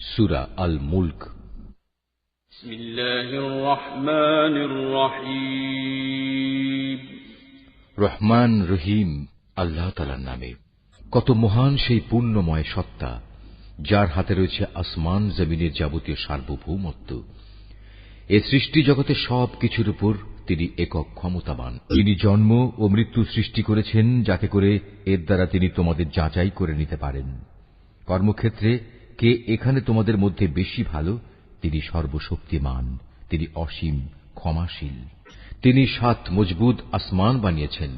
সূরা আল মুলক। বিসমিল্লাহির রহমানির রহিম। রহমান রহিম আল্লাহ তাআলার নামে। কত মহান সেই পূর্ণময় সত্তা, যার হাতে রয়েছে আসমান জমিনের যাবতীয় সার্বভৌমত্ব। এ সৃষ্টি জগতের সব কিছুর উপর তিনি একক ক্ষমতাবান। তিনি জন্ম ও মৃত্যু সৃষ্টি করেছেন, যাতে করে এর দ্বারা তিনি তোমাদের যাচাই করে নিতে পারেন। কর্মক্ষেত্রে কে এখানে তোমাদের মধ্যে বেশি ভালো, তিনি সর্বশক্তিমান, তিনি অসীম ক্ষমাশীল। তিনি 7 মজবুত আসমান বানিয়েছেন,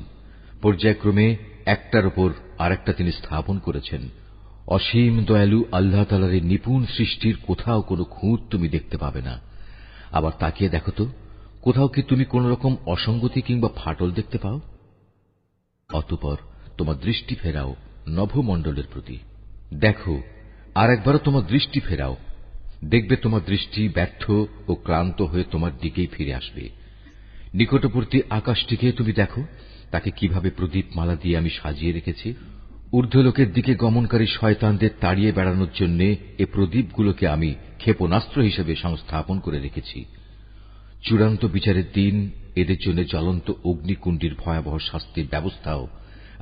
পর্যায়ক্রমে একটার উপর আরেকটা তিনি স্থাপন করেছেন। অসীম দয়ালু আল্লাহ তাআলার এই নিপুণ সৃষ্টির কোথাও কোনো খুঁত তুমি দেখতে পাবে না। আবার তাকিয়ে দেখো তো, কোথাও কি তুমি কোন রকম অসঙ্গতি কিংবা ফাটল দেখতে পাও? অতঃপর তোমার দৃষ্টি ফেরাও নভমণ্ডলের প্রতি। দেখো, আর একবারও তোমার দৃষ্টি ফেরাও। দেখবে তোমার দৃষ্টি ব্যর্থ ও ক্লান্ত হয়ে তোমার দিকেই ফিরে আসবে। নিকটবর্তী আকাশটিকে তুমি দেখো, তাকে কিভাবে প্রদীপ মালা দিয়ে আমি সাজিয়ে রেখেছি। ঊর্ধ্বলোকের দিকে গমনকারী শয়তানদের তাড়িয়ে বেড়ানোর জন্য এ প্রদীপগুলোকে আমি ক্ষেপণাস্ত্র হিসেবে সংস্থাপন করে রেখেছি। চূড়ান্ত বিচারের দিন এদের জন্য জ্বলন্ত অগ্নিকুণ্ডের ভয়াবহ শাস্তির ব্যবস্থাও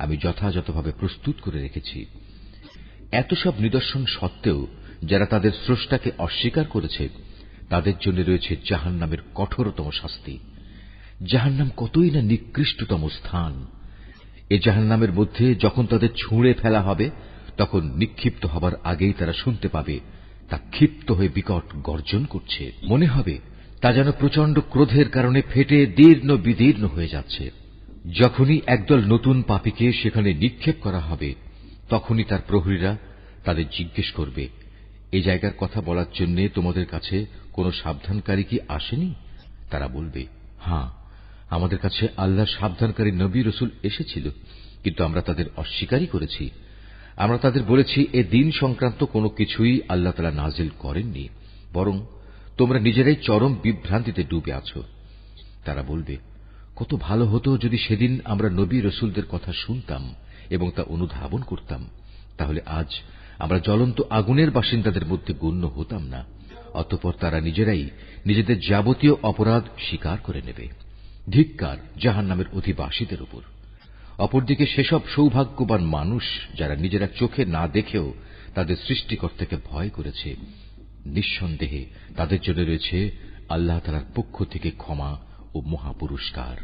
আমি যথাযথভাবে প্রস্তুত করে রেখেছি। এত সব নিদর্শন সত্ত্বেও যারা তাদের স্রষ্টাকে অস্বীকার করেছে, তাদের জন্য রয়েছে জাহান্নামের কঠোরতম শাস্তি। জাহান্নাম কতই না নিকৃষ্টতম স্থান। এ জাহান্নামের মধ্যে যখন তাদের ছুঁড়ে ফেলা হবে, তখন নিক্ষিপ্ত হবার আগেই তারা শুনতে পাবে তা ক্ষিপ্ত হয়ে বিকট গর্জন করছে। মনে হবে তা যেন প্রচন্ড ক্রোধের কারণে ফেটে দীর্ণ বিদীর্ণ হয়ে যাচ্ছে। যখনই একদল নতুন পাপীকে সেখানে নিক্ষেপ করা হবে, তখনই তার প্রহরীরা তাদের জিজ্ঞেস করবে, এই জায়গার কথা বলার জন্য তোমাদের কাছে কোনো সাবধানকারী কি আসেনি? তারা বলবে, হ্যাঁ, আমাদের কাছে আল্লাহর সাবধানকারী নবী রাসূল এসেছিল, কিন্তু আমরা তাদের অস্বীকারই করেছি। আমরা তাদের বলেছি এ দিন সংক্রান্ত কোনো কিছুই আল্লাহ তাআলা নাজিল করেননি, বরং তোমরা নিজেরাই চরম বিভ্রান্তিতে ডুবে আছো। তারা বলবে, কত ভালো হতো যদি সেদিন আমরা নবী রাসূলদের কথা শুনতাম এবং তা অনুধাবন করতাম, তাহলে আজ আমরা জ্বলন্ত আগুনের বাসিন্দাদের মধ্যে গণ্য হতাম না। অতঃপর তারা নিজেরাই নিজেদের যাবতীয় অপরাধ স্বীকার করে নেবে। ধিক্কার জাহান্নামের অধিবাসীদের উপর। অপরদিকে সেসব সৌভাগ্যবান মানুষ যারা নিজেরা চোখে না দেখেও তাদের সৃষ্টিকর্তাকে ভয় করেছে, নিঃসন্দেহে তাদের জন্য রয়েছে আল্লাহ তাআলার পক্ষ থেকে ক্ষমা ও মহাপুরস্কার।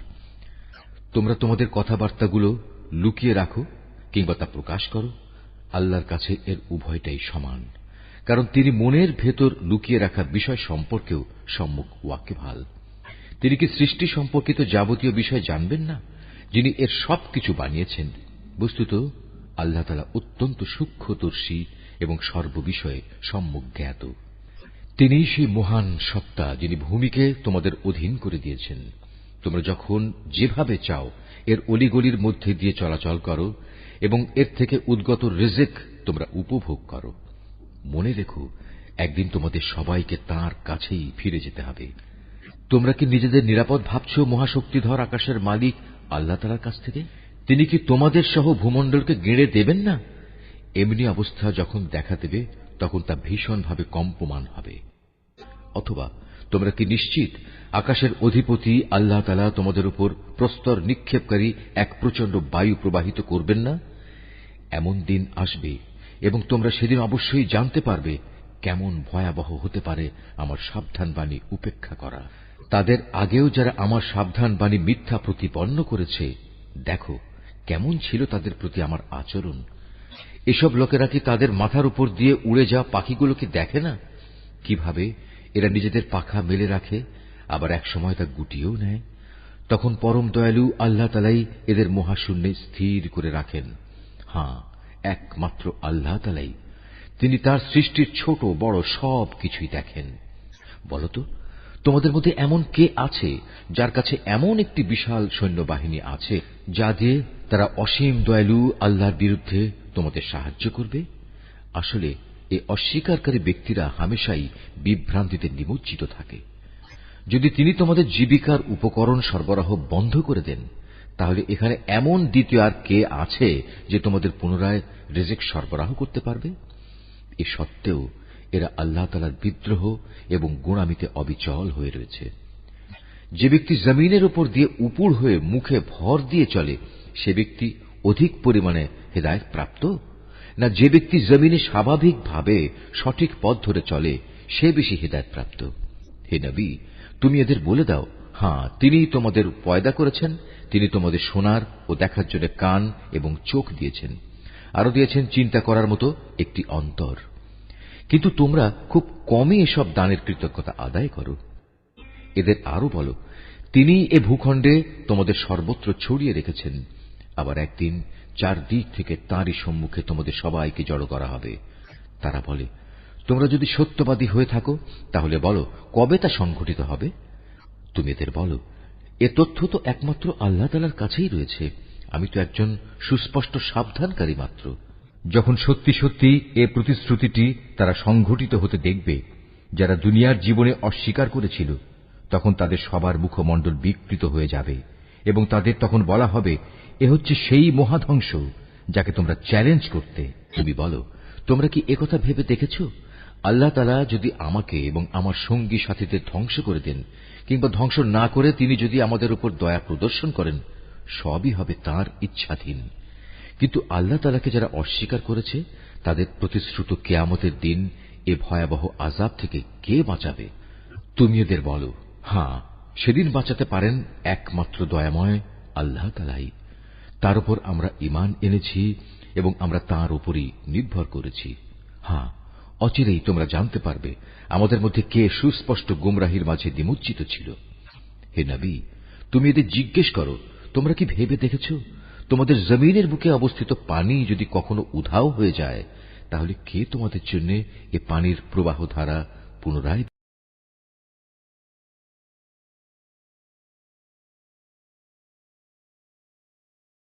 তোমরা তোমাদের কথাবার্তাগুলো লুকিয়ে রাখো কিংবা তা প্রকাশ করো, আল্লাহর কাছে এর উভয়টাই সমান, কারণ তিনি মনের ভেতর লুকিয়ে রাখা বিষয় সম্পর্কেও সম্যক ওয়াকিবহাল। তিনি কি সৃষ্টি সম্পর্কিত যাবতীয় বিষয় জানবেন না, যিনি এর সবকিছু বানিয়েছেন? বস্তুত আল্লাহ তাআলা অত্যন্ত সূক্ষ্মদর্শী এবং সর্ববিষয়ে সম্যক জ্ঞাত। তিনিই সেই মহান সত্তা যিনি ভূমিকে তোমাদের অধীন করে দিয়েছেন। তোমরা যখন যেভাবে চাও এর অলিগলির মধ্যে দিয়ে চলাচল করো এবং এর থেকে উদ্গত রিজিক তোমরা উপভোগ করো। মনে রেখো, একদিন তোমাদের সবাইকে তাঁর কাছেই ফিরে যেতে হবে। তোমরা কি নিজেদের নিরাপদ ভাবছ মহাশক্তিধর আকাশের মালিক আল্লাহ তাআলার কাছ থেকে? তিনি কি তোমাদের সহ ভূমণ্ডলকে গেঁড়ে দেবেন না? এমনি অবস্থা যখন দেখা দেবে, তখন তা ভীষণভাবে কম্পমান হবে। অথবা তোমরা কি নিশ্চিত আকাশের অধিপতি আল্লাহ তাআলা তোমাদের উপর প্রস্তর নিক্ষেপকারী এক প্রচন্ড বায়ু প্রবাহিত করবেন না? এমন দিন আসবে এবং তোমরা সেদিন অবশ্যই জানতে পারবে কেমন ভয়াবহ হতে পারে আমার সাবধান বাণী উপেক্ষা করা। তাদের আগেও যারা আমার সাবধান বাণী মিথ্যা প্রতিপন্ন করেছে, দেখো কেমন ছিল তাদের প্রতি আমার আচরণ। এসব লোকেরা কি তাদের মাথার উপর দিয়ে উড়ে যাওয়া পাখিগুলোকে দেখে না? কিভাবে এরা নিজেদের পাখা মেলে রাখে, আবার এক সময় তা গুটিয়েও নেয়। তখন পরম দয়ালু আল্লাহ তাআলাই এদের মহাশূন্যে স্থির করে রাখেন। হ্যাঁ, একমাত্র আল্লাহ তাআলাই, তিনি তার সৃষ্টির ছোট বড় সব কিছুই দেখেন। বলতো, তোমাদের মধ্যে এমন কে আছে যার কাছে এমন একটি বিশাল সৈন্যবাহিনী আছে, যা দিয়ে তারা অসীম দয়ালু আল্লাহর বিরুদ্ধে তোমাদের সাহায্য করবে? আসলে এই অস্বীকারী ব্যক্তিরা হামেশাই বিভ্রান্তিতে নিমজ্জিত থাকে। যদি তিনি তোমাদের জীবিকার উপকরণ সরবরাহ বন্ধ করে দেন, তাহলে এখানে এমন দ্বিতীয় আর কে আছে যে তোমাদের পুনরায় রিজিক সরবরাহ করতে পারবে? এ সত্ত্বেও এরা আল্লাহ তাআলার বিদ্রোহ এবং গোঁড়ামিতে অবিচল হয়ে রয়েছে। যে ব্যক্তি জমিনের উপর দিয়ে উপুড় হয়ে মুখে ভর দিয়ে চলে সে ব্যক্তি অধিক পরিমাণে হেদায়েত প্রাপ্ত, না যে ব্যক্তি জমিনে স্বাভাবিকভাবে সঠিক পথ ধরে চলে সে বেশি হেদায়েত প্রাপ্ত? হে নবী, তুমি এদের বলে দাও, হ্যাঁ, তিনিই তোমাদের পয়দা করেছেন, তিনি তোমাদের শোনার ও দেখার জন্য কান এবং চোখ দিয়েছেন, আরো দিয়েছেন চিন্তা করার মতো একটি অন্তর। কিন্তু তোমরা খুব কমই এসব দানের কৃতজ্ঞতা আদায় করো। এদের আরো বলো, তিনি এ ভূখণ্ডে তোমাদের সর্বত্র ছড়িয়ে রেখেছেন। আবার একদিন চারদিক থেকে তাঁরই সম্মুখে তোমাদের সবাইকে জড়ো করা হবে। তারা বলে, তোমরা যদি সত্যবাদী হয়ে থাকো তাহলে বলো কবে তা সংঘটিত হবে। তুমি এদের বলো, এ তথ্য তো একমাত্র আল্লাহ তাআলার কাছেই রয়েছে, আমি তো একজন সুস্পষ্ট সাবধানকারী মাত্র। যখন সত্যি সত্যি এ প্রতিশ্রুতিটি তারা সংঘটিত হতে দেখবে যারা দুনিয়ার জীবনে অস্বীকার করেছিল, তখন তাদের সবার মুখমণ্ডল বিকৃত হয়ে যাবে এবং তাদের তখন বলা হবে, এ হচ্ছে সেই মহাধ্বংস যাকে তোমরা চ্যালেঞ্জ করতে। তুমি বলো, তোমরা কি একথা ভেবে দেখেছ, আল্লাহ তাআলা যদি আমাকে এবং আমার সঙ্গী সাথীদের ধ্বংস করে দেন কিংবা ধ্বংস না করে তিনি যদি আমাদের উপর দয়া প্রদর্শন করেন, সবই হবে তাঁর ইচ্ছাধীন। কিন্তু আল্লাহ তাআলাকে যারা অস্বীকার করেছে তাদের প্রতিশ্রুত কিয়ামতের দিন এ ভয়াবহ আযাব থেকে কে বাঁচাবে? তুমি এদের বলো, হ্যাঁ, সেদিন বাঁচাতে পারেন একমাত্র দয়াময় আল্লাহ তাআলাই। তার উপর আমরা ঈমান এনেছি এবং আমরা তাঁর উপরই নির্ভর করেছি। হ্যাঁ, অচিরেই তোমরা জানতে পারবে আমাদের মধ্যে কে সুস্পষ্ট গুমরাহির মাঝে নিমজ্জিত ছিল। হে নবী, তুমি এদের জিজ্ঞেস করো, তোমরা কি ভেবে দেখেছ তোমাদের জমিনের বুকে অবস্থিত পানি যদি কখনো উধাও হয়ে যায় তাহলে কে তোমাদের জন্য এ পানির প্রবাহ ধারা পুনরায়